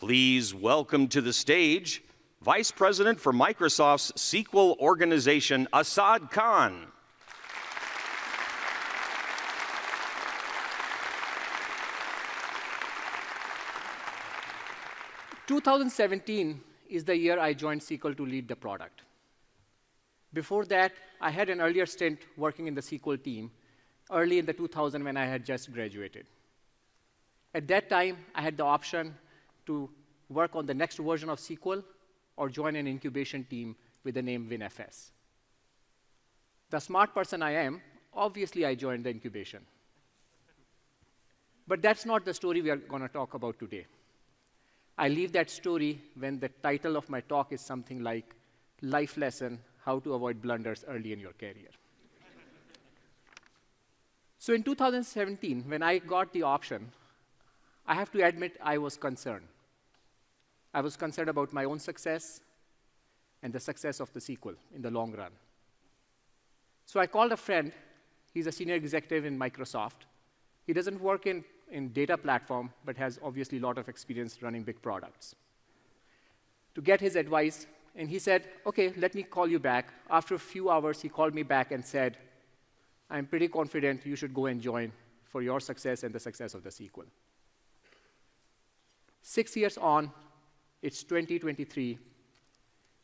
Please welcome to the stage Vice President for Microsoft's SQL organization, Asad Khan. In 2017 is the year I joined SQL to lead the product. Before that, I had an earlier stint working in the SQL team, early in the 2000s when I had just graduated. At that time, I had the option to work on the next version of SQL or join an incubation team with the name WinFS. The smart person I am, obviously I joined the incubation. But that's not the story we are going to talk about today. I leave that story when the title of my talk is something like Life Lesson, How to Avoid Blunders Early in Your Career. So in 2017, when I got the option, I have to admit I was concerned. I was concerned about my own success and the success of the SQL in the long run. So I called a friend. He's a senior executive in Microsoft. He doesn't work in data platform, but has obviously a lot of experience running big products. To get his advice, and he said, OK, let me call you back. After a few hours, he called me back and said, I'm pretty confident you should go and join for your success and the success of the SQL. 6 years on, it's 2023.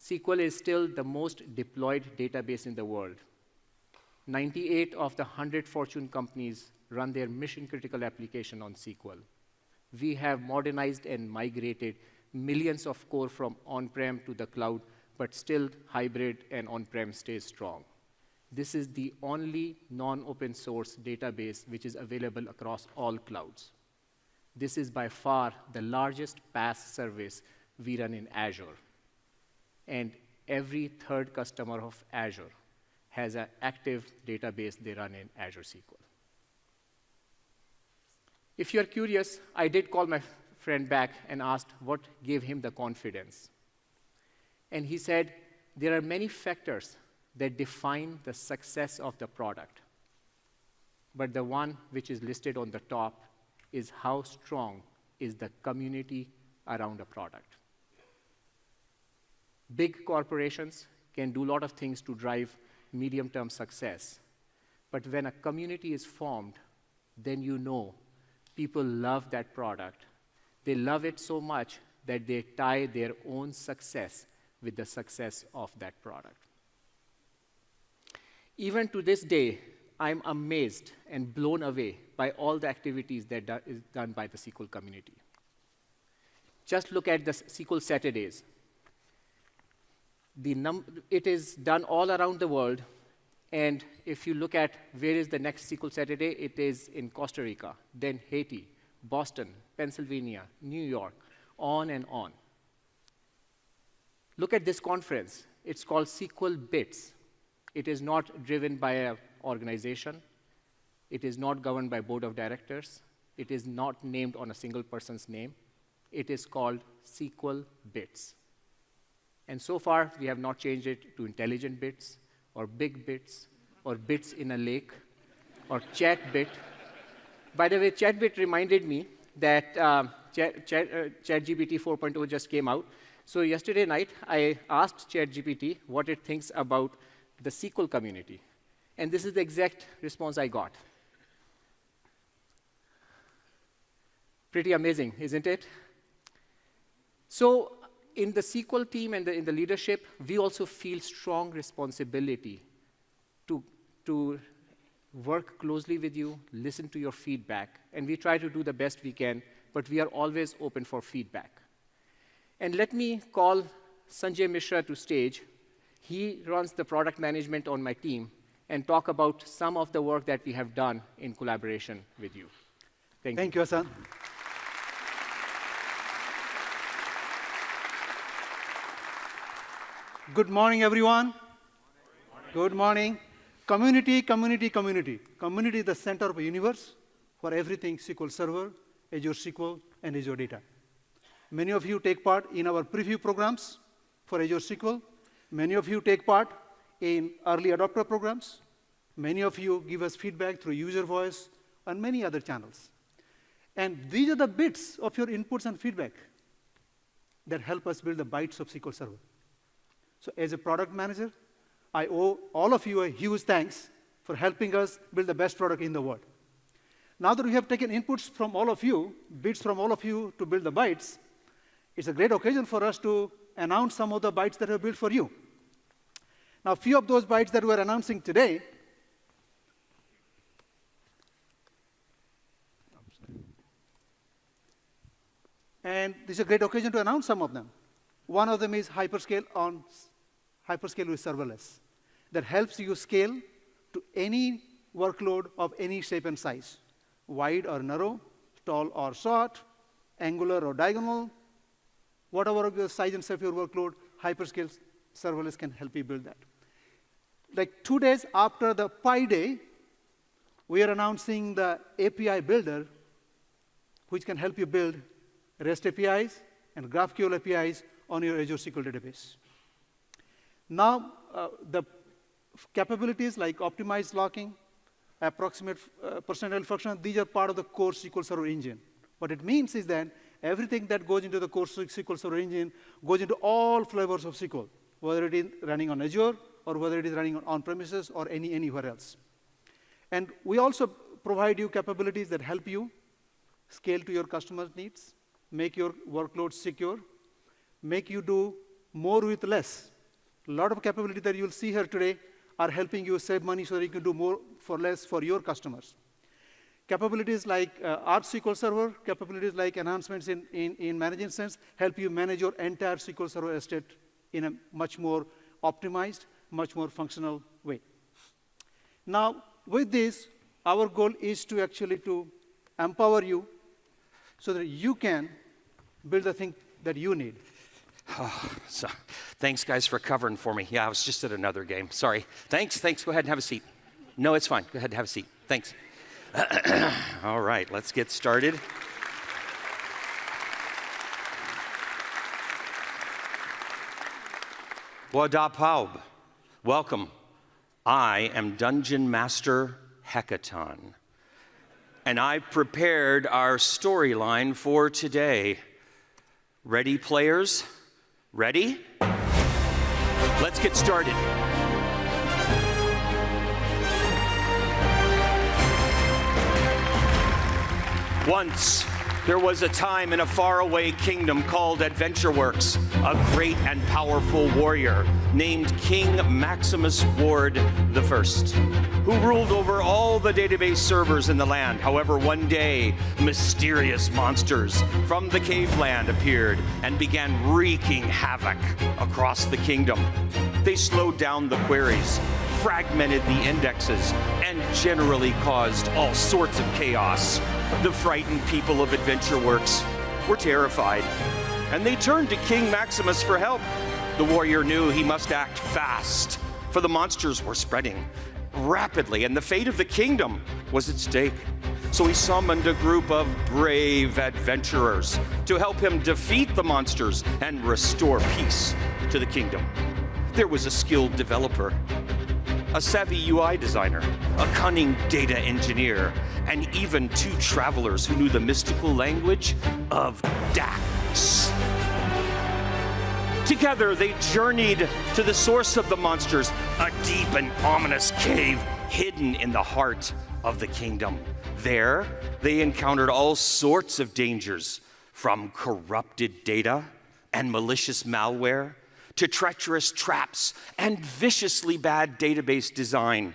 SQL is still the most deployed database in the world. 98 of the 100 Fortune companies run their mission-critical application on SQL. We have modernized and migrated millions of core from on-prem to the cloud, but still hybrid and on-prem stays strong. This is the only non-open source database which is available across all clouds. This is by far the largest PaaS service we run in Azure. And every third customer of Azure has an active database they run in Azure SQL. If you're curious, I did call my friend back and asked what gave him the confidence. And he said, there are many factors that define the success of the product. But the one which is listed on the top is how strong is the community around a product. Big corporations can do a lot of things to drive medium-term success. But when a community is formed, then you know people love that product. They love it so much that they tie their own success with the success of that product. Even to this day, I'm amazed and blown away by all the activities that is done by the SQL community. Just look at the SQL Saturdays. It is done all around the world. And if you look at where is the next SQL Saturday, it is in Costa Rica, then Haiti, Boston, Pennsylvania, New York, on and on. Look at this conference. It's called SQL Bits. It is not driven by an organization. It is not governed by board of directors. It is not named on a single person's name. It is called SQL Bits. And so far, we have not changed it to intelligent bits, or big bits, or bits in a lake, or chat bit. By the way, chat bit reminded me that ChatGPT 4.0 just came out. So yesterday night, I asked ChatGPT what it thinks about the SQL community. And this is the exact response I got. Pretty amazing, isn't it? So in the SQL team and in the leadership, we also feel strong responsibility to work closely with you, listen to your feedback, and we try to do the best we can, but we are always open for feedback. And let me call Sanjay Mishra to stage. He runs the product management on my team, and talk about some of the work that we have done in collaboration with you. Thank you. Thank you, Asad. Good morning, everyone. Good morning. Community, community, community. Community is the center of the universe for everything SQL Server, Azure SQL, and Azure Data. Many of you take part in our preview programs for Azure SQL. Many of you take part in early adopter programs. Many of you give us feedback through user voice and many other channels. And these are the bits of your inputs and feedback. that help us build the bytes of SQL Server. So as a product manager, I owe all of you a huge thanks for helping us build the best product in the world. Now that we have taken inputs from all of you, bits from all of you to build the bytes, it's a great occasion for us to announce some of the bytes that we have built for you. Now, a few of those bytes that we're announcing today and this is a great occasion to announce some of them. One of them is hyperscale with serverless that helps you scale to any workload of any shape and size, wide or narrow, tall or short, angular or diagonal, whatever the size and shape of your workload, hyperscale serverless can help you build that. Like 2 days after the Pi Day, we are announcing the API Builder, which can help you build REST APIs and GraphQL APIs on your Azure SQL Database. Now, the capabilities like optimized locking, approximate percentile function, these are part of the core SQL Server engine. What it means is that everything that goes into the core SQL Server engine goes into all flavors of SQL, whether it is running on Azure or whether it is running on-premises or anywhere else. And we also provide you capabilities that help you scale to your customers' needs, make your workloads secure, make you do more with less. A lot of capabilities that you'll see here today are helping you save money so that you can do more for less for your customers. Capabilities like Arch SQL Server, capabilities like enhancements in managing sense help you manage your entire SQL Server estate in a much more optimized, much more functional way. Now, with this, our goal is to actually to empower you so that you can build the thing that you need. So, thanks, guys, for covering for me. Yeah, I was just at another game. Sorry. Thanks. Go ahead and have a seat. No, it's fine. Go ahead and have a seat. Thanks. All right, let's get started. Wadapau. Welcome. I am Dungeon Master Hackathon, and I prepared our storyline for today. Ready, players? Ready? Let's get started. Once, there was a time in a faraway kingdom called AdventureWorks, a great and powerful warrior named King Maximus Ward I, who ruled over all the database servers in the land. However, one day, mysterious monsters from the cave land appeared and began wreaking havoc across the kingdom. They slowed down the queries, fragmented the indexes, and generally caused all sorts of chaos. The frightened people of AdventureWorks were terrified, and they turned to King Maximus for help. The warrior knew he must act fast, for the monsters were spreading rapidly, and the fate of the kingdom was at stake. So he summoned a group of brave adventurers to help him defeat the monsters and restore peace to the kingdom. There was a skilled developer, a savvy UI designer, a cunning data engineer, and even 2 travelers who knew the mystical language of Dax. Together, they journeyed to the source of the monsters, a deep and ominous cave hidden in the heart of the kingdom. There, they encountered all sorts of dangers, from corrupted data and malicious malware to treacherous traps and viciously bad database design.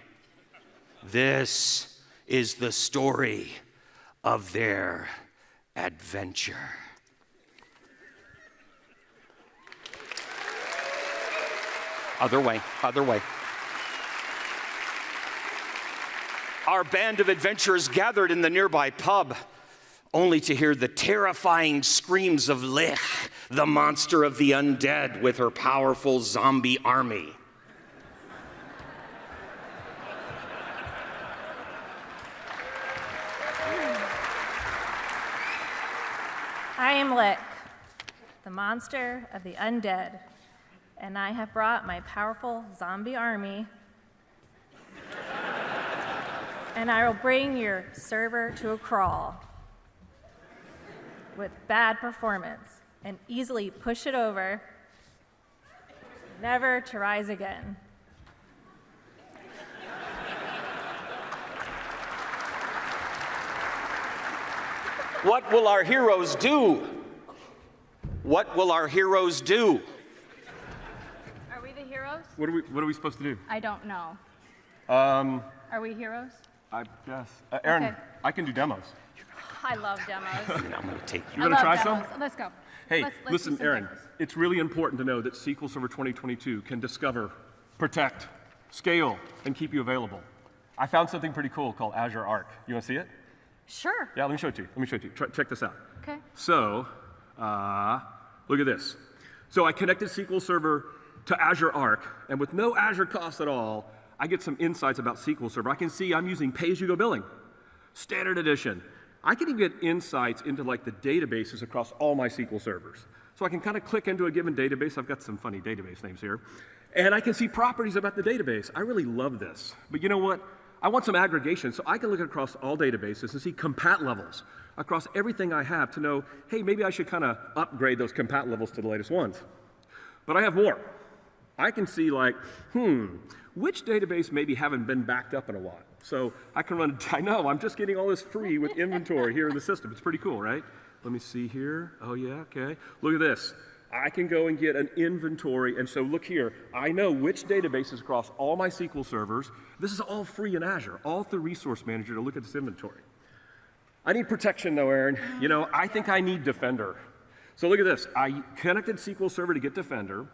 This is the story of their adventure. Other way. Our band of adventurers gathered in the nearby pub, only to hear the terrifying screams of Lich, the monster of the undead, with her powerful zombie army. I am Lich, the monster of the undead, and I have brought my powerful zombie army, and I will bring your server to a crawl with bad performance and easily push it over, never to rise again. What will our heroes do? What will our heroes do? Are we the heroes? What are we supposed to do? I don't know. Are we heroes? I guess. Aaron, Okay. I can do demos. I love demos. And I'm going to take you. You want to try some? Let's go. Hey, Let's do listen, some Aaron, demos. it's really important to know that SQL Server 2022 can discover, protect, scale, and keep you available. I found something pretty cool called Azure Arc. You want to see it? Sure. Yeah, let me show it to you. Check this out. Okay. So, look at this. So I connected SQL Server to Azure Arc, and with no Azure cost at all, I get some insights about SQL Server. I can see I'm using pay-as-you-go billing, standard edition. I can even get insights into like the databases across all my SQL servers. So I can kind of click into a given database. I've got some funny database names here. And I can see properties about the database. I really love this. But you know what? I want some aggregation, so I can look across all databases and see compat levels across everything I have to know, hey, maybe I should kind of upgrade those compat levels to the latest ones. But I have more. I can see like, which database maybe haven't been backed up in a while? So I can run, I know, I'm just getting all this free with inventory here in the system. It's pretty cool, right? Let me see here. Oh yeah, okay. Look at this. I can go and get an inventory, and so look here. I know which databases across all my SQL servers. This is all free in Azure, all through Resource Manager to look at this inventory. I need protection though, Aaron. You know, I think I need Defender. So look at this. I connected SQL Server to get Defender.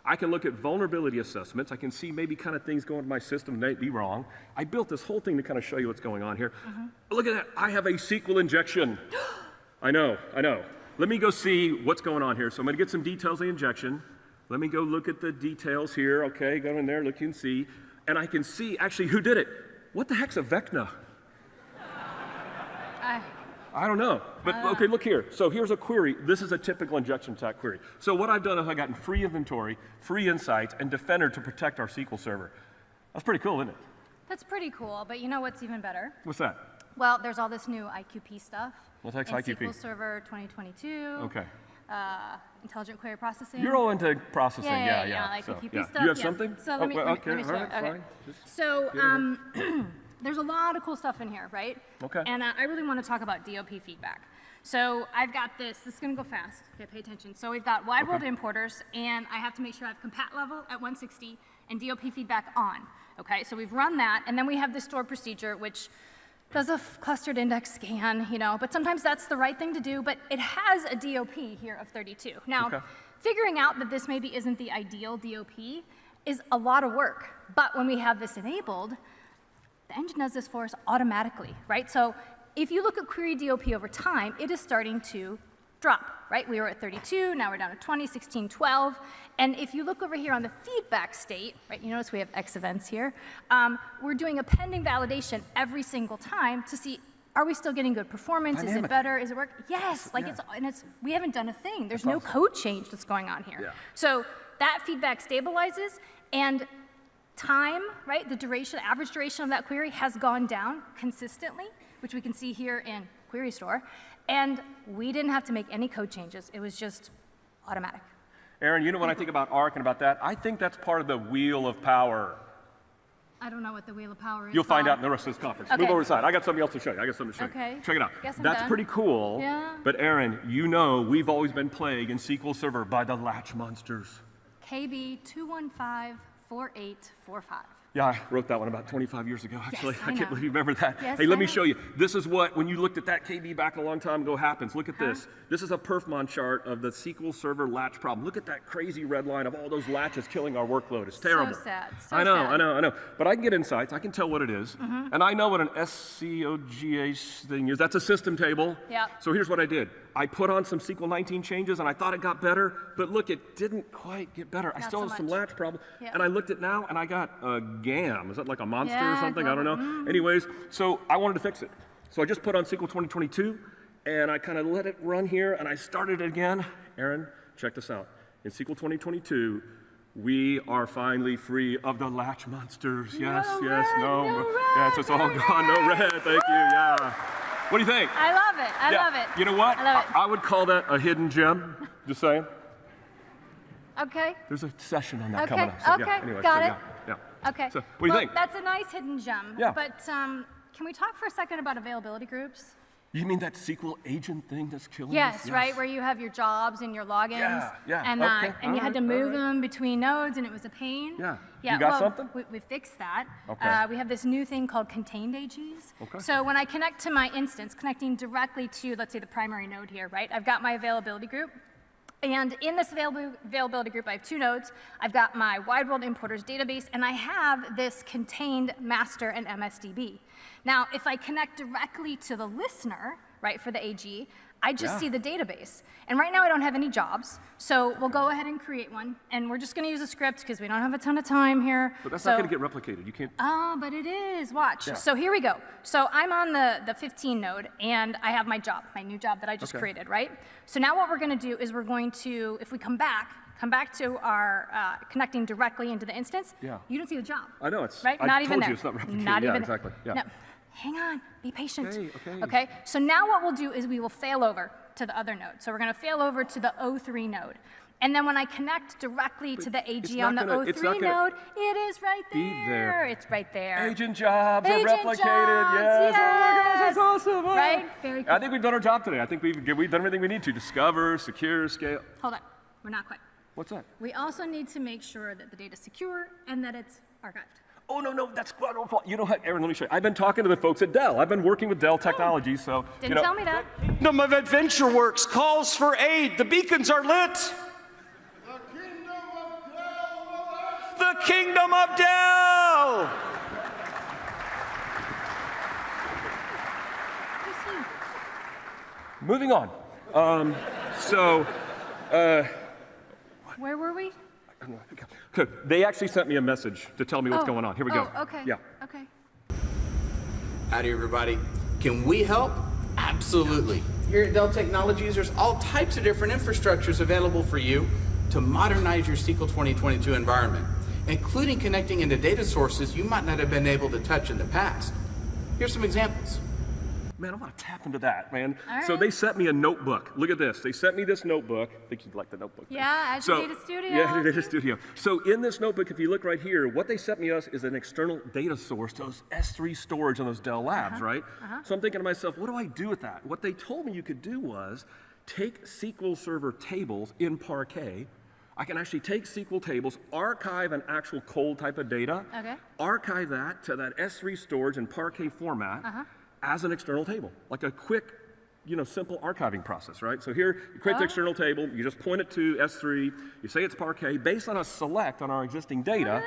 I can look at vulnerability assessments. I can see maybe kind of things going to my system that may be wrong. I built this whole thing to kind of show you what's going on here. Look at that. I have a SQL injection. I know. Let me go see what's going on here. So I'm going to get some details of the injection. Let me go look at the details here. Okay, go in there, look and see. And I can see actually who did it. What the heck's a Vecna? I don't know. But okay, look here. So here's a query. This is a typical injection attack query. So what I've done is I've gotten free inventory, free insights, and Defender to protect our SQL server. That's pretty cool, isn't it? That's pretty cool, but you know what's even better? What's that? Well, there's all this new IQP stuff. What the heck's in IQP? SQL Server 2022. Okay. Intelligent query processing. You're all into processing, Yeah, like so, IQP yeah. stuff. You have yeah. something? So let me, well, let me- okay, let me all show right, you. Okay. fine. Just So get it. there's a lot of cool stuff in here, right? Okay. And I really want to talk about DOP feedback. So I've got this. This is going to go fast. Okay, pay attention. So we've got wide world importers, and I have to make sure I have compat level at 160 and DOP feedback on. Okay, so we've run that, and then we have this stored procedure, which does a clustered index scan, you know, but sometimes that's the right thing to do, but it has a DOP here of 32. Now, Okay. figuring out that this maybe isn't the ideal DOP is a lot of work, but when we have this enabled, the engine does this for us automatically, right? So if you look at query DOP over time, it is starting to drop, right? We were at 32, now we're down to 20, 16, 12. And if you look over here on the feedback state, right, you notice we have X events here, we're doing a pending validation every single time to see, are we still getting good performance? Is Dynamic. it better? Is it work? Yes, like Yeah. we haven't done a thing. There's That's no awesome. code change that's going on here. Yeah. So that feedback stabilizes, and time, right, the duration, average duration of that query has gone down consistently, which we can see here in Query Store, and we didn't have to make any code changes. It was just automatic. Aaron, you know when I think about Arc and about that, I think that's part of the wheel of power. I don't know what the Wheel of Power is. You'll find Bob. out in the rest of this conference. Okay. Move over to the side. I got something else to show you. Okay. Check it out. Guess I'm That's done. pretty cool. Yeah. But Aaron, you know we've always been plagued in SQL Server by the latch monsters. KB 2154845. Yeah, I wrote that one about 25 years ago, actually. Yes, I I can't know. believe you remember that. Yes, hey, let I me know. show you. This is what, when you looked at that KB back a long time ago, happens. Look at this. This is a perfmon chart of the SQL Server latch problem. Look at that crazy red line of all those latches killing our workload. It's terrible. sad, so I know, sad. I know. But I can get insights. I can tell what it is. And I know what an SCOGH thing is. That's a system table. Yep. So here's what I did. I put on some SQL 19 changes, and I thought it got better. But look, it didn't quite get better. I Not still so have some much. latch problem. Yep. And I looked at now, and I got a GAM. Is that like a monster or Yeah, something? I don't know. global- Anyways, so I wanted to fix it. So I just put on SQL 2022, and I kind of let it run here, and I started it again. Aaron, check this out. In SQL 2022, we are finally free of the latch monsters. Yes, No yes, red, no. no Yes, it's all gone. No red. Thank you. Yeah. What do you think? I love it. I Yeah. love it. You know what? I love it. I would call that a hidden gem. Just saying. Okay. There's a session on that Okay, coming up. So, okay, yeah, anyway, got so, it. Yeah. Okay. So, what do you think? That's a nice hidden gem. Yeah. But can we talk for a second about availability groups? You mean that SQL agent thing that's killing us? Yes, right, where you have your jobs and your logins. Yeah, And, okay, and you had to move them between nodes, and it was a pain. Yeah. Yeah, You got well, something? We fixed that. Okay. We have this new thing called contained AGs. Okay. So when I connect to my instance, connecting directly to, let's say, the primary node here, right? I've got my availability group. And in this availability group, I have 2 nodes. I've got my wide world importers database, and I have this contained master and MSDB. Now, if I connect directly to the listener, right, for the AG, I just see the database. And right now, I don't have any jobs. So we'll go ahead and create one. And we're just going to use a script because we don't have a ton of time here. But that's not going to get replicated. You can't. Oh, but it is. Watch. Yeah. So here we go. So I'm on the 15 node, and I have my job, my new job that I just created, right? So now what we're going to do is we're going to, if we come back to our connecting directly into the instance, you don't see the job. I know. It's right? I Not told even there. you it's not replicated. Not yeah, even exactly. Yeah. No. Hang on. Be patient. Okay. Okay? So now what we'll do is we will fail over to the other node. So we're going to fail over to the O3 node. And then when I connect directly to the AG on the O3 node, it is right there. Be there. It's right there. Agent jobs are Agent replicated. jobs, Yes. Oh my gosh, that's yes. awesome. Oh. Right? Very cool. I think we've done our job today. I think we've done everything we need to. Discover, secure, scale. Hold on. We're not quite. What's that? We also need to make sure that the data is secure and that it's archived. Oh, no, that's quite our fault. You know what, Aaron, let me show you. I've been talking to the folks at Dell. I've been working with Dell Technologies, so. Didn't tell me that. Kingdom of AdventureWorks calls for aid. The beacons are lit. The Kingdom of Dell. Moving on. Where were we? Okay, they actually sent me a message to tell me what's going on. Here we go. Okay. Yeah. Okay. Howdy, everybody. Can we help? Absolutely. Here at Dell Technologies, there's all types of different infrastructures available for you to modernize your SQL 2022 environment, including connecting into data sources you might not have been able to touch in the past. Here's some examples. Man, I want to tap into that, man. All So right. they sent me a notebook. Look at this. They sent me this notebook. I think you'd like the notebook. Yeah, Azure Data Studio. Yeah, Azure Data Studio. So in this notebook, if you look right here, what they sent me us is an external data source, those S3 storage on those Dell Labs, right? So I'm thinking to myself, what do I do with that? What they told me you could do was take SQL Server tables in Parquet. I can actually take SQL tables, archive an actual cold type of data, archive that to that S3 storage in Parquet format as an external table, like a quick, simple archiving process, right? So here, you create the external table, you just point it to S3, you say it's Parquet, based on a select on our existing data.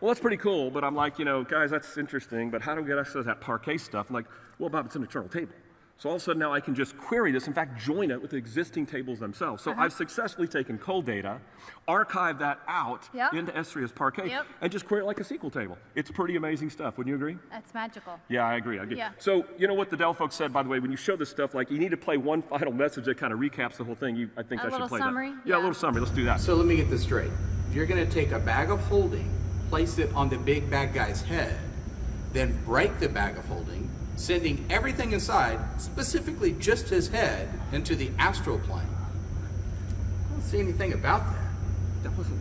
Well, that's pretty cool, but I'm like, guys, that's interesting, but how do we get access to that Parquet stuff? I'm like, well, Bob, it's an internal table. So all of a sudden now I can just query this, in fact, join it with the existing tables themselves. So I've successfully taken cold data, archived that out into S3 as Parquet, and just query it like a SQL table. It's pretty amazing stuff, wouldn't you agree? That's magical. Yeah, I agree. Yeah. So you know what the Dell folks said, by the way, when you show this stuff, like you need to play one final message that kind of recaps the whole thing. I think I should play summary? that. Yeah, a little summary. Let's do that. So let me get this straight. You're going to take a bag of holding, place it on the big bad guy's head, then break the bag of holding, sending everything inside, specifically just his head, into the astral plane. I don't see anything about that.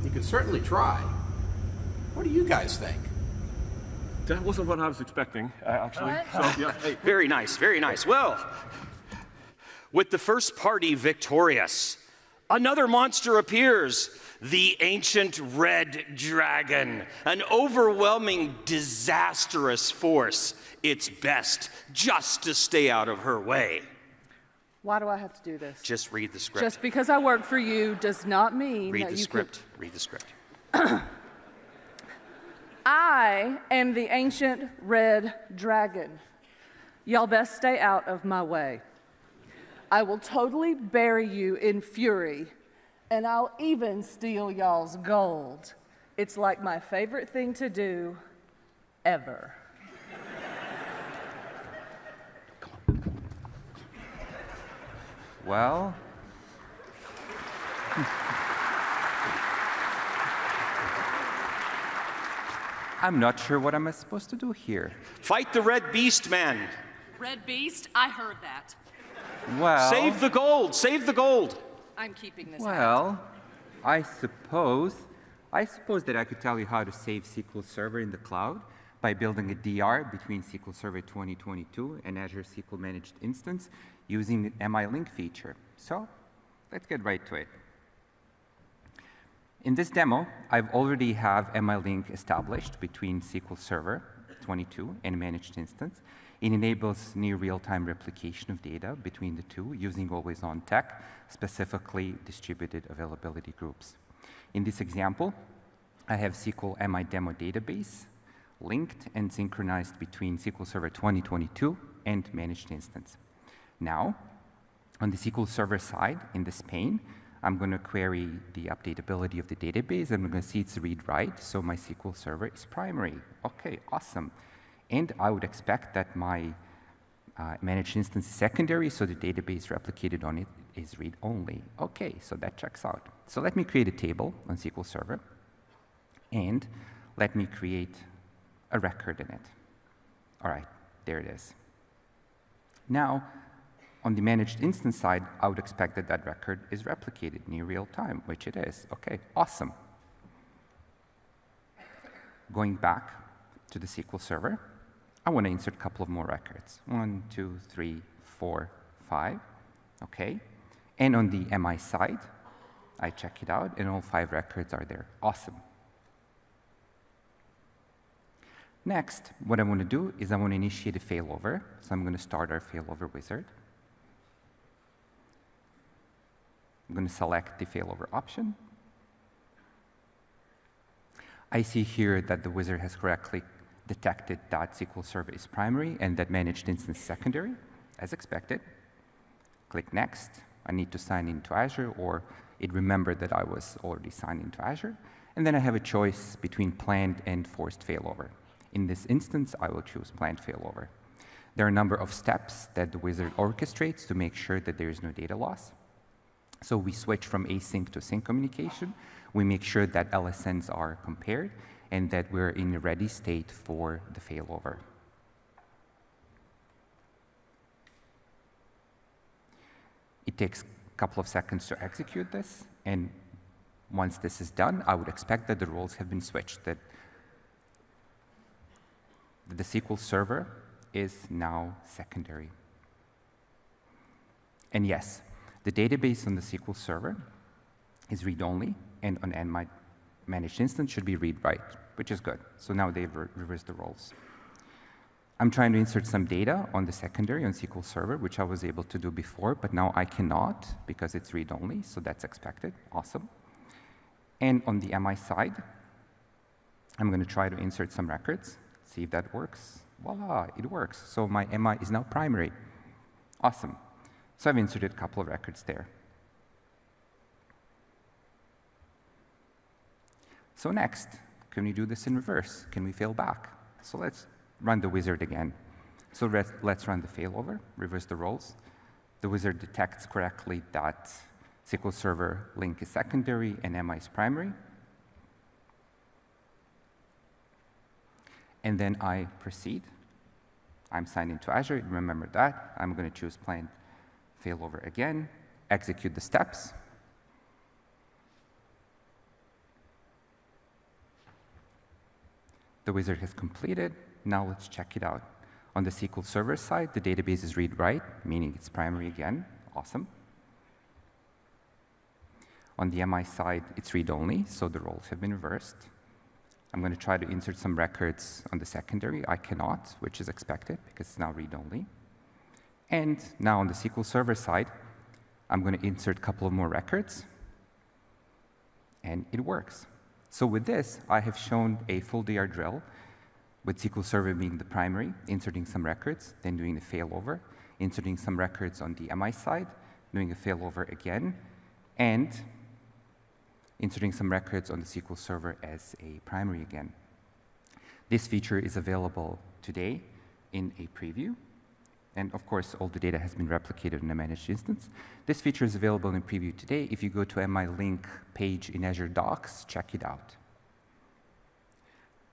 You could certainly try. What do you guys think? That wasn't what I was expecting, actually. So, yeah. Hey. Very nice, very nice. Well, with the first party victorious, another monster appears, the ancient red dragon, an overwhelming, disastrous force. It's best just to stay out of her way. Why do I have to do this? Just read the script. Just because I work for you does not mean read that the you script. Read the script. I am the ancient red dragon. Y'all best stay out of my way. I will totally bury you in fury, and I'll even steal y'all's gold. It's like my favorite thing to do ever. Well, I'm not sure what I'm supposed to do here. Fight the red beast, man. Red Beast? I heard that. Well, Save the gold. Save the gold. I'm keeping this. Well, I suppose that I could tell you how to save SQL Server in the cloud by building a DR between SQL Server 2022 and Azure SQL Managed Instance using the MI-Link feature. So let's get right to it. In this demo, I've already have MI-Link established between SQL Server 22 and Managed Instance. It enables near real-time replication of data between the two using always-on tech, specifically distributed availability groups. In this example, I have SQL MI demo database linked and synchronized between SQL Server 2022 and Managed Instance. Now, on the SQL Server side, in this pane, I'm going to query the updatability of the database. I'm going to see its read-write, so my SQL Server is primary. OK, awesome. And I would expect that my managed instance is secondary, so the database replicated on it is read-only. OK, so that checks out. So let me create a table on SQL Server, and let me create a record in it. All right, there it is. Now, on the managed instance side, I would expect that that record is replicated near real time, which it is. OK, awesome. Going back to the SQL Server, I want to insert a couple of more records. 1, 2, 3, 4, 5. OK. And on the MI side, I check it out, and all 5 records are there. Awesome. Next, what I want to do is I want to initiate a failover. So I'm going to start our failover wizard. I'm going to select the failover option. I see here that the wizard has correctly detected that SQL Server is primary and that managed instance secondary, as expected. Click Next. I need to sign into Azure, or it remembered that I was already signed into Azure. And then I have a choice between planned and forced failover. In this instance, I will choose planned failover. There are a number of steps that the wizard orchestrates to make sure that there is no data loss. So we switch from async to sync communication. We make sure that LSNs are compared and that we're in a ready state for the failover. It takes a couple of seconds to execute this, and once this is done, I would expect that the roles have been switched, that the SQL Server is now secondary. And yes, the database on the SQL Server is read-only, and on my managed instance should be read-write, which is good. So now they've reversed the roles. I'm trying to insert some data on the secondary on SQL Server, which I was able to do before, but now I cannot because it's read-only, so that's expected. Awesome. And on the MI side, I'm going to try to insert some records, see if that works. Voila, it works. So my MI is now primary. Awesome. So I've inserted a couple of records there. So next, can we do this in reverse? Can we fail back? So let's run the wizard again. So let's run the failover, reverse the roles. The wizard detects correctly that SQL Server link is secondary and MI is primary. And then I proceed. I'm signed into Azure. Remember that. I'm going to choose planned failover again, execute the steps. The wizard has completed. Now let's check it out. On the SQL Server side, the database is read-write, meaning it's primary again. Awesome. On the MI side, it's read-only, so the roles have been reversed. I'm going to try to insert some records on the secondary. I cannot, which is expected because it's now read-only. And now on the SQL Server side, I'm going to insert a couple of more records, and it works. So with this, I have shown a full DR drill with SQL Server being the primary, inserting some records, then doing the failover, inserting some records on the MI side, doing a failover again, and inserting some records on the SQL Server as a primary again. This feature is available today in a preview. And of course, all the data has been replicated in a managed instance. This feature is available in preview today. If you go to MI-Link page in Azure Docs, check it out.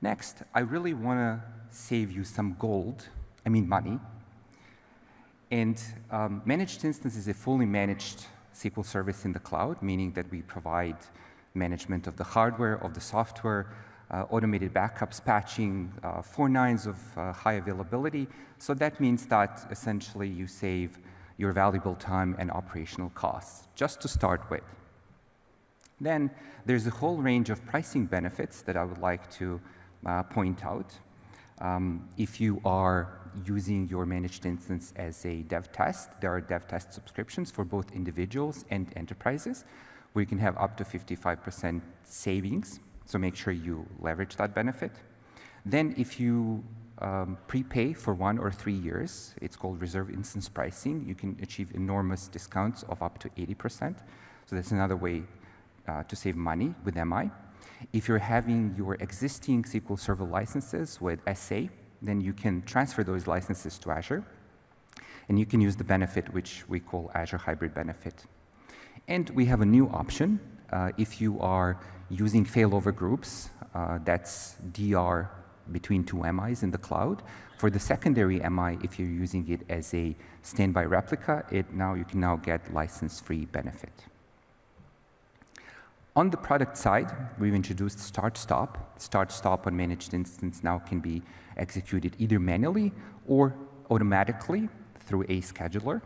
Next, I really want to save you some money. And managed instance is a fully managed SQL service in the cloud, meaning that we provide management of the hardware, of the software, automated backups, patching, 4 nines of high availability. So that means that essentially you save your valuable time and operational costs, just to start with. Then there's a whole range of pricing benefits that I would like to point out. If you are using your managed instance as a dev test, there are dev test subscriptions for both individuals and enterprises, where you can have up to 55% savings. So make sure you leverage that benefit. Then if you prepay for 1 or 3 years, it's called reserve instance pricing, you can achieve enormous discounts of up to 80%. So that's another way to save money with MI. If you're having your existing SQL Server licenses with SA, then you can transfer those licenses to Azure, and you can use the benefit which we call Azure Hybrid Benefit. And we have a new option. If you are using failover groups, that's DR between 2 MIs in the cloud. For the secondary MI, if you're using it as a standby replica, you can now get license-free benefit. On the product side, we've introduced start-stop. Start-stop on managed instance now can be executed either manually or automatically through a scheduler.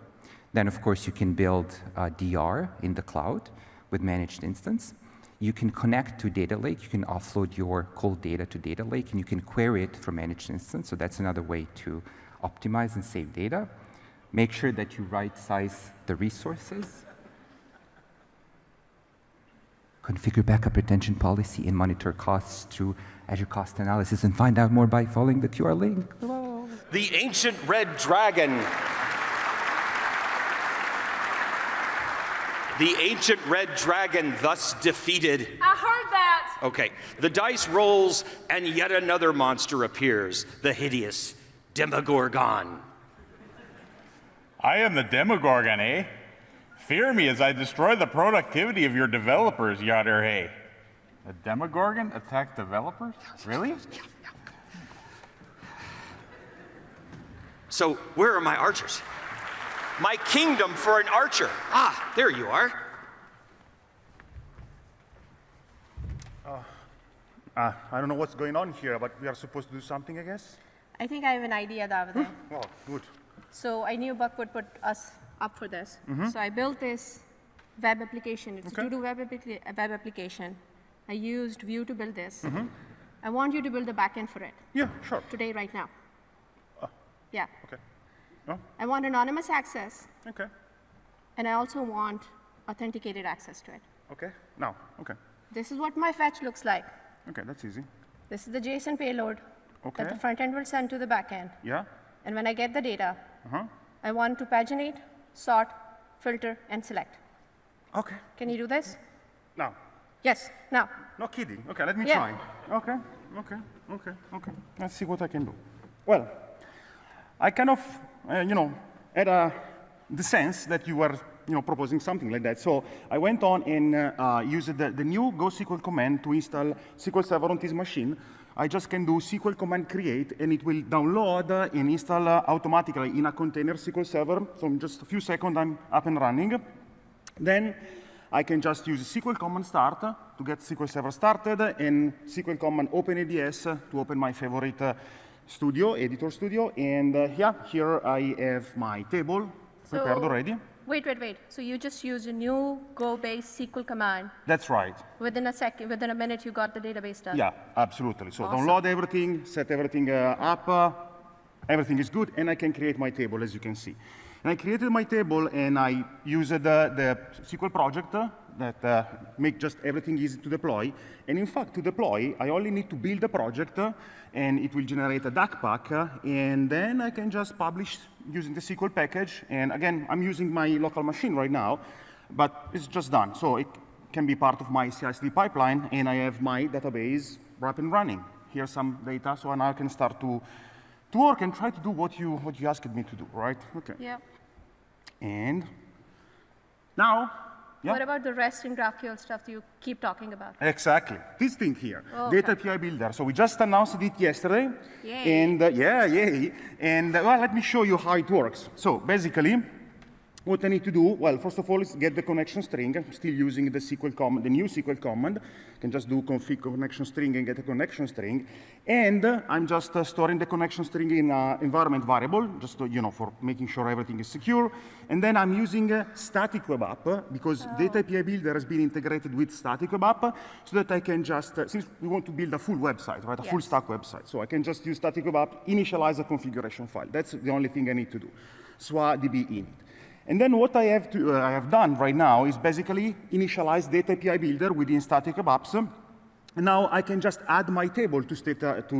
Then, of course, you can build DR in the cloud with managed instance. You can connect to data lake. You can offload your cold data to data lake, and you can query it from managed instance. So that's another way to optimize and save data. Make sure that you right-size the resources. Configure backup retention policy and monitor costs through Azure Cost Analysis, and find out more by following the QR link. Hello. The ancient red dragon. The ancient red dragon thus defeated. I heard that. Okay, the dice rolls and yet another monster appears, the hideous Demogorgon. I am the Demogorgon, eh? Fear me as I destroy the productivity of your developers, Yadir Hey. A Demogorgon attack developers? Really? So, where are my archers? My kingdom for an archer. Ah, there you are. I don't know what's going on here, but we are supposed to do something, I guess? I think I have an idea, Davide. Oh, good. So I knew Buck would put us up for this. So I built this web application. It's a to-do web application. I used Vue to build this. I want you to build the backend for it. Yeah, sure. Today, right now. Yeah. Okay. Oh, I want anonymous access, okay. and I also want authenticated access to it. Okay. Now, okay. This is what my fetch looks like. Okay, that's easy. This is the JSON payload Okay. that the front end will send to the back end. Yeah? And when I get the data, I want to paginate, sort, filter, and select. Okay. Can you do this? Now. Yes, now. No kidding. Okay, let me Yeah. try. Okay. Let's see what I can do. Well, I kind of, had the sense that you were, proposing something like that. So I went on and used the new Go SQL command to install SQL Server on this machine. I just can do SQL command create, and it will download and install automatically in a container SQL Server. So in just a few seconds, I'm up and running. Then I can just use SQL command start to get SQL Server started, and SQL command open ADS to open my favorite editor studio. And here I have my table prepared already. Wait. So you just used a new Go-based SQL command. That's right. Within a minute, you got the database done. Yeah, absolutely. So Awesome. download everything, set everything up, everything is good, and I can create my table, as you can see. And I created my table, and I used the SQL project that make just everything easy to deploy. And in fact, to deploy, I only need to build a project, and it will generate a DAC pack, and then I can just publish using the SQL package. And again, I'm using my local machine right now, but it's just done. So it can be part of my CI/CD pipeline, and I have my database up and running. Here's some data, so now I can start to work and try to do what you asked me to do, right? Okay. Yeah. And now, yeah. What about the REST and GraphQL stuff that you keep talking about? Exactly. This thing here, Okay. Data API Builder. So we just announced it yesterday. Yay. And yay. And well, let me show you how it works. So basically, what I need to do, well, first of all, is get the connection string. I'm still using the SQL command, the new SQL command. I can just do config connection string and get a connection string. And I'm just storing the connection string in an environment variable, just to, for making sure everything is secure. And then I'm using a static web app because Data API Builder has been integrated with static web app so that I can just, since we want to build a full website, right, a full stack website. So I can just use static web app, initialize a configuration file. That's the only thing I need to do. SWA-db init. And then what I have done right now is basically initialize Data API Builder within static web apps. And now I can just add my table to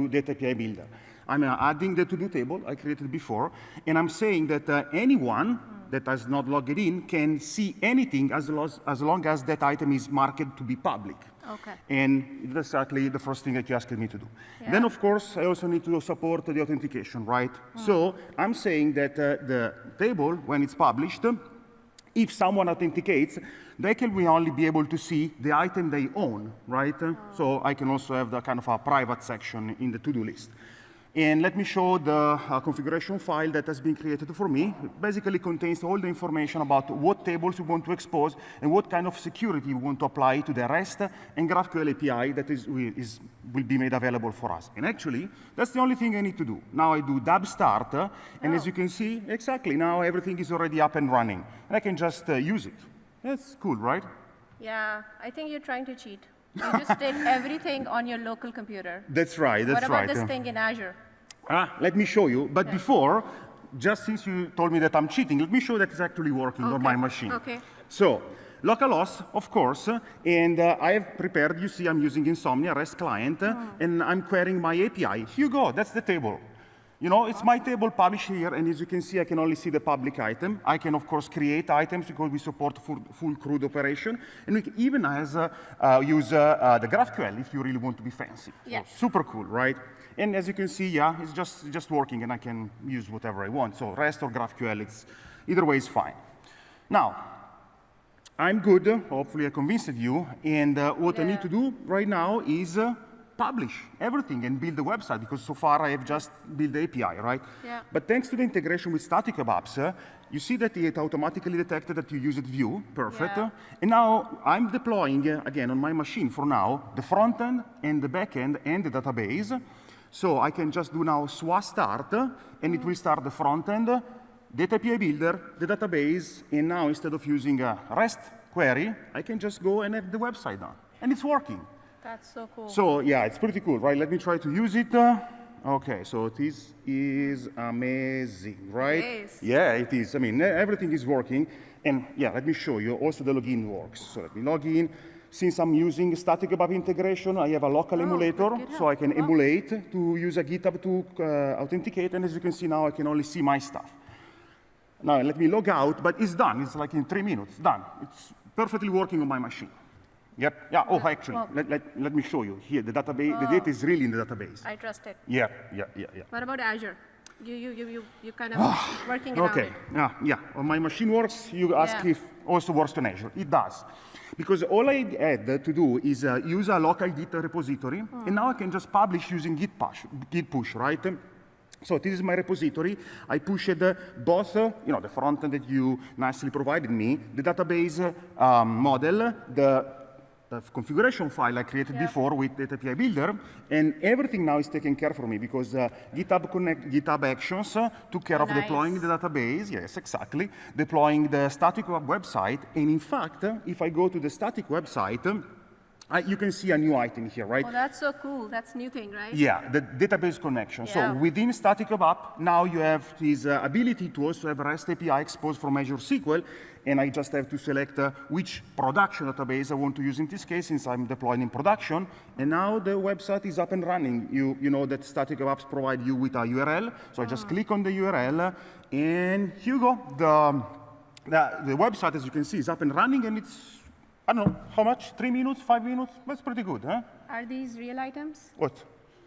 Data API Builder. I'm adding the to-do table I created before, and I'm saying that anyone that has not logged in can see anything as long as that item is marked to be public. Okay. And that's exactly the first thing that you asked me to do. Yeah. Then, of course, I also need to support the authentication, right? So I'm saying that the table, when it's published, if someone authenticates, they can only be able to see the item they own, right? So I can also have the kind of a private section in the to-do list. And let me show the configuration file that has been created for me. It basically contains all the information about what tables we want to expose and what kind of security we want to apply to the REST and GraphQL API that will be made available for us. And actually, that's the only thing I need to do. Now I do dab start, and as you can see, exactly, now everything is already up and running. And I can just use it. That's cool, right? Yeah, I think you're trying to cheat. You just did everything on your local computer. That's right, that's right. What about this thing in Azure? Let me show you. But before, just since you told me that I'm cheating, let me show that it's actually working on my machine. Okay. So, localhost, of course, and I have prepared, you see I'm using Insomnia REST client, and I'm querying my API. Here you go, that's the table. It's my table published here, and as you can see, I can only see the public item. I can, of course, create items because we support full CRUD operation, and we can even use the GraphQL if you really want to be fancy. Yes. So, super cool, right? And as you can see, yeah, it's just working, and I can use whatever I want. So REST or GraphQL, either way is fine. Now, I'm good. Hopefully, I convinced you. And what I need to do right now is publish everything and build the website, because so far I have just built the API, right? Yeah. But thanks to the integration with static web apps, you see that it automatically detected that you used Vue, perfect. Yeah. And now I'm deploying, again, on my machine for now, the front end and the back end and the database. So I can just do now SWA start, and it will start the front end, Data API Builder, the database, and now instead of using a REST query, I can just go and have the website done. And it's working. That's so cool. So yeah, it's pretty cool, right? Let me try to use it. Okay, so this is amazing, right? It is. Yeah, it is. I mean, everything is working. And yeah, let me show you. Also, the login works. So let me log in. Since I'm using static web app integration, I have a local emulator, so I can emulate to use a GitHub to authenticate. And as you can see now, I can only see my stuff. Now, let me log out, but it's done. It's like in 3 minutes, done. It's perfectly working on my machine. Yep. Yeah. Oh, actually, let me show you here. The database, the data is really in the database. I trust it. Yeah. What about Azure? You kind of working around Okay. it. Yeah. On my machine works. You ask if also works on Azure. It does. Because all I had to do is use a local Git repository, and now I can just publish using Git push, right? So this is my repository. I pushed both, the front end that you nicely provided me, the database model, the configuration file I created before with Data API Builder, and everything now is taken care for me because GitHub Actions took care of deploying the database. Yes, exactly. Deploying the static website. And in fact, if I go to the static website, you can see a new item here, right? Oh, that's so cool. That's a new thing, right? Yeah, the database connection. Yeah. So within static web app, now you have this ability to also have REST API exposed from Azure SQL, and I just have to select which production database I want to use in this case, since I'm deploying in production. And now the website is up and running. You know that static web apps provide you with a URL, so I just click on the URL, and here you go. The website, as you can see, is up and running, and it's, I don't know, how much? 3 minutes, 5 minutes? That's pretty good, huh? Are these real items? What?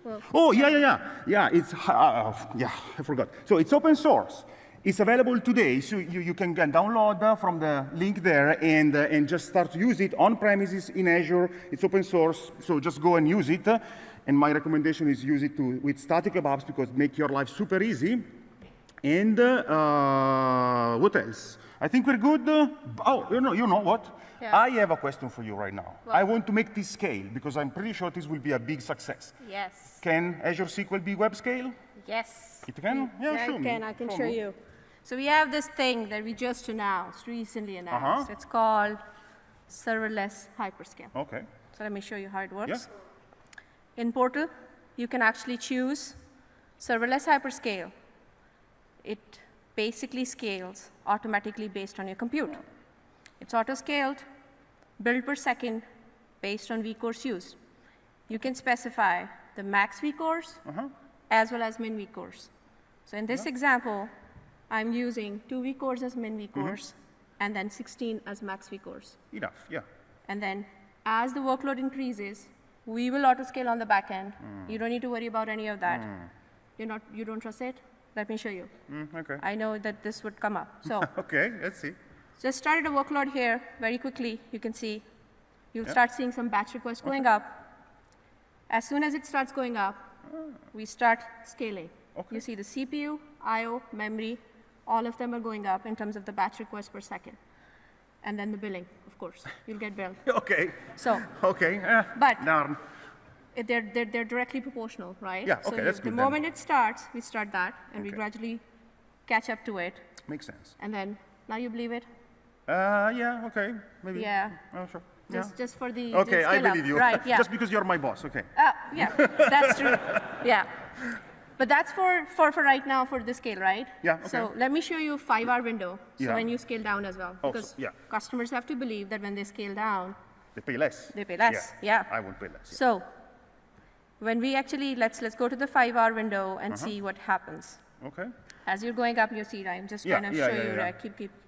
Well, oh, yeah, it's, I forgot. So it's open source. It's available today, so you can download from the link there and just start to use it on premises in Azure. It's open source, so just go and use it. And my recommendation is use it with static web apps because make your life super easy. And what else? I think we're good. Oh, you know what? Yeah. I have a question for you right now. What? I want to make this scale because I'm pretty sure this will be a big success. Yes. Can Azure SQL be web scale? Yes. It can? Yeah, show me. I can Show show me. you. So we have this thing that we just announced, recently announced. It's called serverless hyperscale. Okay. So let me show you how it works. Yeah. In Portal, you can actually choose serverless hyperscale. It basically scales automatically based on your compute. It's auto-scaled, build per second, based on vCores used. You can specify the max vCores as well as min vCores. So in this example, I'm using 2 vCores as min vCores and then 16 as max vCores. Enough, yeah. And then as the workload increases, we will auto-scale on the back end. You don't need to worry about any of that. You don't trust it? Let me show you. Okay. I know that this would come up. So Okay, let's see. just started a workload here very quickly. You can see, you'll start seeing some batch requests going up. As soon as it starts going up, we start scaling. Okay. You see the CPU, I/O, memory, all of them are going up in terms of the batch requests per second. And then the billing, of course. You'll get billed. Okay. So Okay. But- darn. they're directly proportional, right? Yeah, So okay, that's the good then. moment it starts, we start that, and we Okay. gradually catch up to it. Makes sense. And then, now you believe it? Yeah, okay, maybe. Yeah. Oh, sure. Yeah. Just for the Okay, I scale up. believe you. Right, yeah. Just because you're my boss, okay. Yeah, that's true. Yeah. But that's for right now for the scale, right? Yeah, okay. So let me show you a 5-hour window. So Yeah. when you scale down as well. Oh, Because yeah. customers have to believe that when they scale down, They pay less. they pay less. Yeah. I won't pay less. Yeah. So when we actually, let's go to the 5-hour window and see what happens. Okay. As you're going up, you see, I'm just Yeah, trying to yeah, show yeah, you, yeah. right?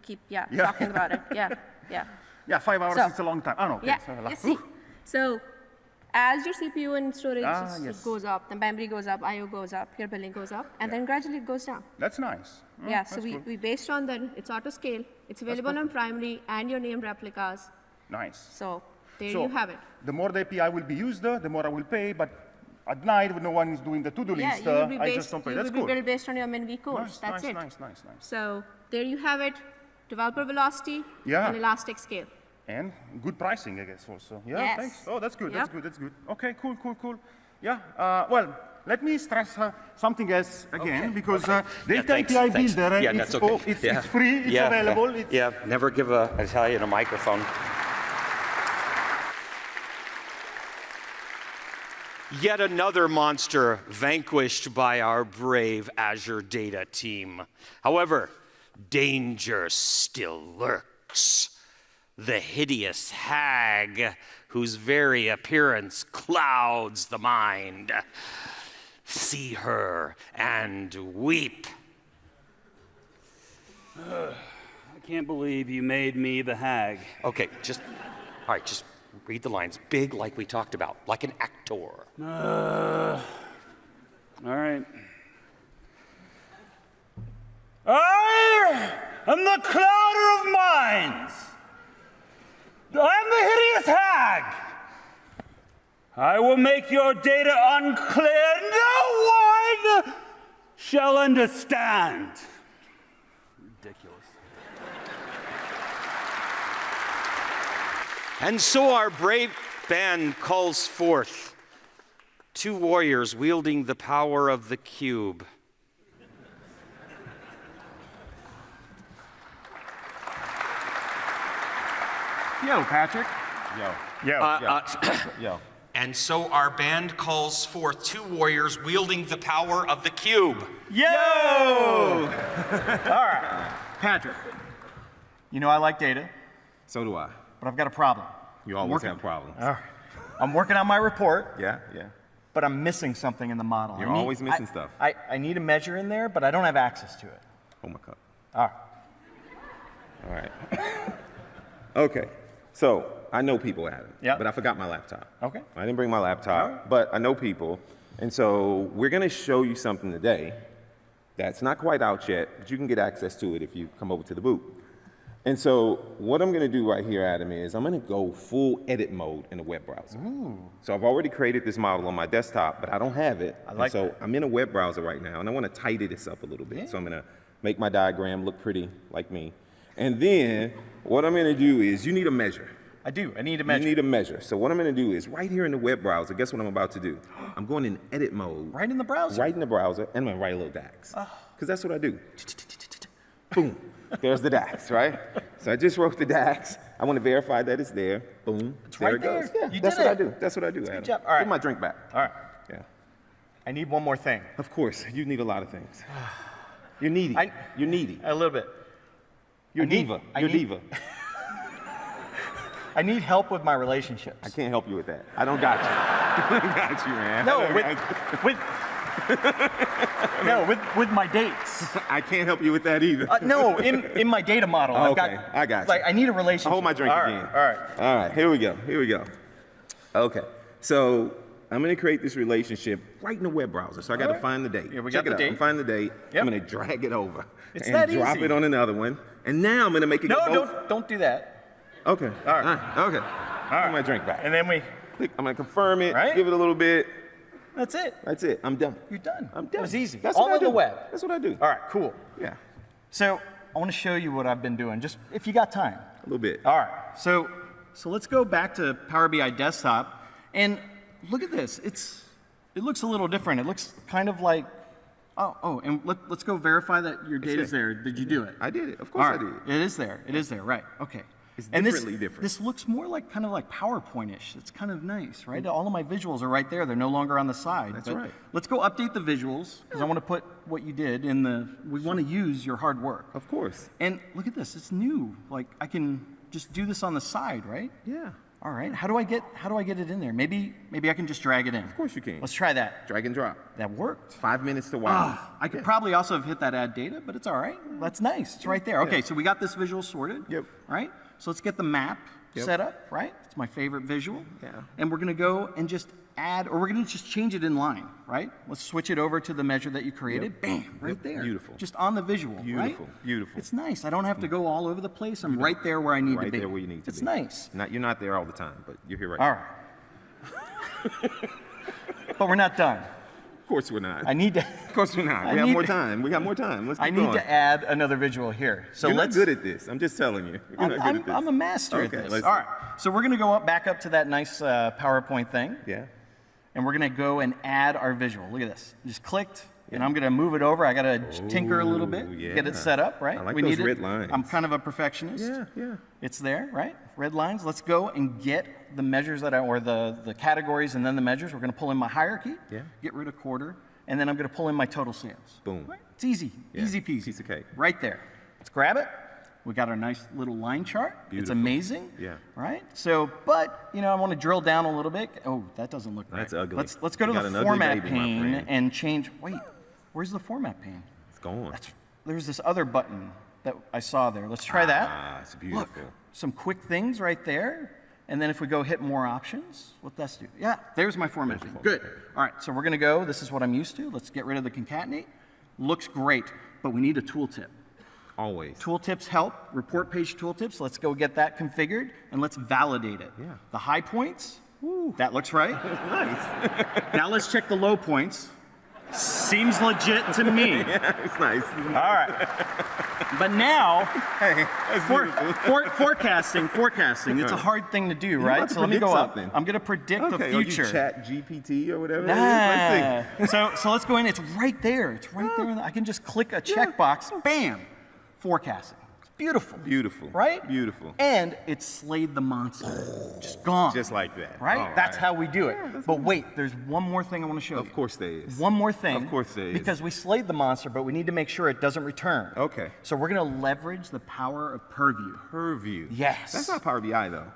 Keep Yeah. talking about it. Yeah. Yeah, 5 hours So- is a long time. Oh, no. Okay. Yeah, So, you see. So as your CPU and storage yes. goes up, the memory goes up, I/O goes up, your billing goes up, and then gradually it goes down. That's nice. Yeah, so that's cool. we based on that, it's auto scale, it's available on primary and your named replicas. Nice. So there So, you have it. the more the API will be used, the more I will pay, but at night when no one is doing the to-do Yeah, list, you will be I based, just don't pay. you That's will cool. be built based on your min vCores. Nice, That's nice, it. nice. So there you have it, developer velocity Yeah. and elastic scale. And good pricing, I guess, also. Yeah, Yes. thanks. Oh, that's good, Yep. that's good. Okay, cool. Yeah, well, let me stress something else again, because Data thanks, API thanks. Builder, Yeah, it's, that's okay. it's free, it's available. It's Yeah, never give an Italian a microphone. Yet another monster vanquished by our brave Azure Data team. However, danger still lurks. The hideous hag whose very appearance clouds the mind. See her and weep. I can't believe you made me the hag. Okay, just read the lines big like we talked about, like an actor. All right. I am the clouder of minds. I'm the hideous hag. I will make your data unclear. No one shall understand. Ridiculous. And so our brave band calls forth 2 warriors wielding the power of the cube. Yo, Patrick. Yo. And so our band calls forth 2 warriors wielding the power of the cube. Yo! All right, Patrick. You know I like data, So do I. but I've got a problem. You always have problems. I'm working on my report, Yeah. but I'm missing something in the model. You're always missing stuff. I need a measure in there, but I don't have access to it. Oh my God. All right. All right. Okay. So I know people, Adam. Yeah. But I forgot my laptop. Okay. I didn't bring my laptop, but I know people. And so we're going to show you something today that's not quite out yet, but you can get access to it if you come over to the booth. And so what I'm going to do right here, Adam, is I'm going to go full edit mode in the web browser. Ooh. So I've already created this model on my desktop, but I don't have it. I like so that. I'm in a web browser right now, and I want to tidy this up a little bit. Yeah. So I'm going to make my diagram look pretty like me. And then what I'm going to do is, you need a measure. I do. I need a measure. You need a measure. So what I'm going to do is, right here in the web browser, guess what I'm about to do? I'm going in edit mode. Right in the browser? Right in the browser, and I'm going to write a little DAX. Because that's what I do. Boom. There's the DAX, right? So I just wrote the DAX. I want to verify that it's there. Boom. It's there right it goes. there. Yeah, You that's did what I it. do. That's what I do, Adam. Good job. All right. Give my drink back. All right. Yeah. I need one more thing. Of course. You need a lot of things. You're needy. You're needy. A little bit. You're diva. You're diva. I need help with my relationships. I can't help you with that. I don't got you. I don't got you, man. No, with my dates. I can't help you with that either. No, in my data model. Okay, I got you. Like, I need a relationship. I'll hold my drink again. All right. All right, here we go. Here we go. Okay, so I'm going to create this relationship right in the web browser. So I got to find the date. Yeah, we Check got the it out. date. I'm finding the date. Yep. I'm going to drag it over. It's and that drop easy. it on another one. And now I'm going to make it go both. Don't do that. Okay. All right. Okay. All right. Put my drink back. And then we. Click. I'm going to confirm it. Right? Give it a little bit. That's it. That's it. I'm done. You're done. I'm done. It was easy. That's all what I on the do. web. That's what I do. All right. Cool. Yeah. So I want to show you what I've been doing. Just if you got time. A little bit. All right. So let's go back to Power BI Desktop, and look at this. It looks a little different. It looks kind of like. And let's go verify that your data's there. Did you do it? I did it. Of course I did. It is there. It is there. Right. Okay. It's And differently different. This looks more like kind of like PowerPoint-ish. It's kind of nice, right? All of my visuals are right there. They're no longer on the side. That's But right. Let's go update the visuals because I want to put what you did in the. We want to use your hard work. Of course. And look at this. It's new. Like I can just do this on the side, right? Yeah. All right. How do I get it in there? Maybe I can just drag it in. Of course you can. Let's try that. Drag and drop. That worked. 5 minutes to wow. I could probably also have hit that add data, but it's all right. That's nice. It's right there. Okay, so we got this visual sorted. Yep. All right. So let's get the map Yep. set up, right? It's my favorite visual. Yeah. And we're going to go and just add, or we're going to just change it in line, right? Let's switch it over to the measure that you created. Yep. Bam, right Yep. there. Beautiful. Just on the visual, right? Beautiful. Beautiful. It's nice. I don't have to go all over the place. I'm right there where I need to Right be. there where you need to It's be. nice. You're not there all the time, but you're here right All now. right. But we're not done. Of course we're not. I need to. Of course we're not. I We have need more to- time. We got more time. Let's keep I need going. to add another visual here. So You're let's. not good at this. I'm just telling you. You're not good at this. I'm a master Okay, at this. let's All see. right. So we're going to go back up to that nice PowerPoint thing, Yeah. and we're going to go and add our visual. Look at this. Just clicked, and I'm going to move it over. I got to tinker a little bit, get it yeah. set up, right? I like we those need red it. lines. I'm kind of a perfectionist. Yeah, yeah. It's there, right? Red lines. Let's go and get the measures or the categories and then the measures. We're going to pull in my hierarchy, Yeah. get rid of quarter, and then I'm going to pull in my total sales. Boom. Right? It's easy, Yeah. easy peasy. Piece of cake. Right there. Let's grab it. We got our nice little line chart. It's Beautiful. amazing. Yeah. Right? So, but, I want to drill down a little bit. Oh, that doesn't look right. That's ugly. Let's go to You got the an ugly format baby, my pane friend. and change. Wait, where's the format pane? It's gone. There's this other button that I saw there. Let's try that. Ah, it's beautiful. Look, some quick things right there. And then if we go hit more options, what does do? Yeah, there's my format pane. Good. All right, so we're going to go. This is what I'm used to. Let's get rid of the concatenate. Looks great, but we need a tooltip. Always. Tooltips help, report page tooltips. Let's go get that configured and let's validate it. Yeah. The high points, that looks right. Nice. Now let's check the low points. Seems legit to me. Yeah, it's nice. All right. But now, Hey, that's beautiful. forecasting, it's a hard thing to do, You're right? about to So let me predict go something. up. I'm going to predict the Okay, future. you chat GPT or whatever it is. Let's see. So let's go in. It's right there. It's right there. I can just click a checkbox. Bam. Forecasting. It's beautiful. Beautiful. Right? Beautiful. And it slayed the monster. Just gone. Just like that. Right? All That's right. how we do it. But wait, there's one more thing I want to show you. Of course there is. One more thing. Of course there is. Because we slayed the monster, but we need to make sure it doesn't return. Okay. So we're going to leverage the power of Purview. Purview. Yes. That's not Power BI though.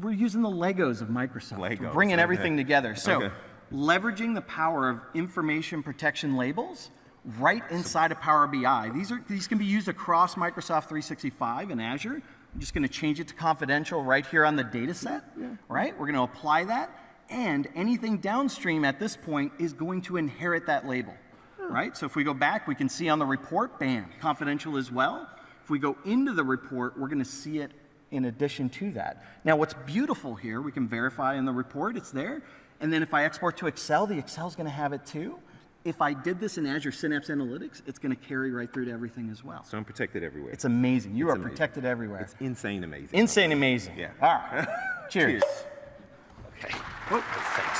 We're using the Legos of Microsoft. We're Legos, bringing okay. everything together. So, Okay. leveraging the power of information protection labels right inside of Power BI. These can be used across Microsoft 365 and Azure. I'm just going to change it to confidential right here on the data set. Right? We're going to apply that, and anything downstream at this point is going to inherit that label. Right? So if we go back, we can see on the report, bam, confidential as well. If we go into the report, we're going to see it in addition to that. Now, what's beautiful here, we can verify in the report, it's there. And then if I export to Excel, the Excel's going to have it too. if I did this in Azure Synapse Analytics, it's going to carry right through to everything as well. So I'm protected everywhere. It's amazing. You It's are amazing. protected everywhere. It's insane amazing. Insane amazing. Yeah. All right. Cheers. Okay. Oh, thanks.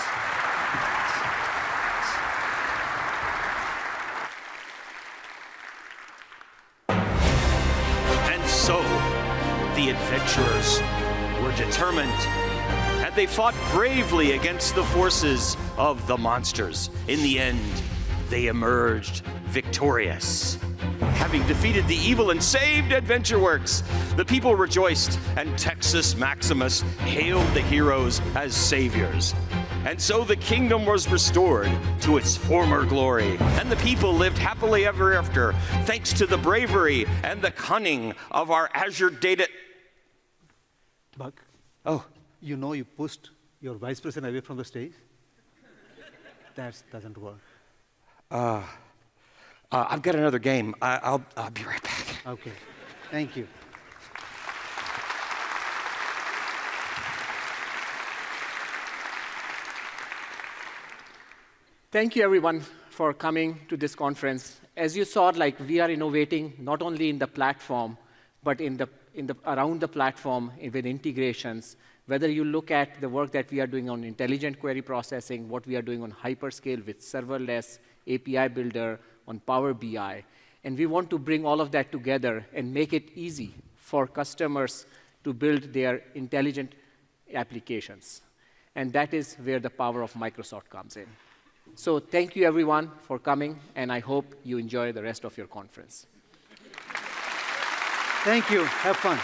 And so, the adventurers were determined, and they fought bravely against the forces of the monsters. In the end, they emerged victorious. Having defeated the evil and saved AdventureWorks, the people rejoiced, and Texas Maximus hailed the heroes as saviors. And so the kingdom was restored to its former glory, and the people lived happily ever after, thanks to the bravery and the cunning of our Azure Data. Buck, Oh, you know you pushed your vice president away from the stage? That doesn't work. I've got another game. I'll be right back. Okay, thank you. Thank you, everyone, for coming to this conference. As you saw, we are innovating not only in the platform, but around the platform with integrations. Whether you look at the work that we are doing on intelligent query processing, what we are doing on hyperscale with serverless, API builder, on Power BI. And we want to bring all of that together and make it easy for customers to build their intelligent applications. And that is where the power of Microsoft comes in. So thank you, everyone, for coming, and I hope you enjoy the rest of your conference. Thank you. Have fun.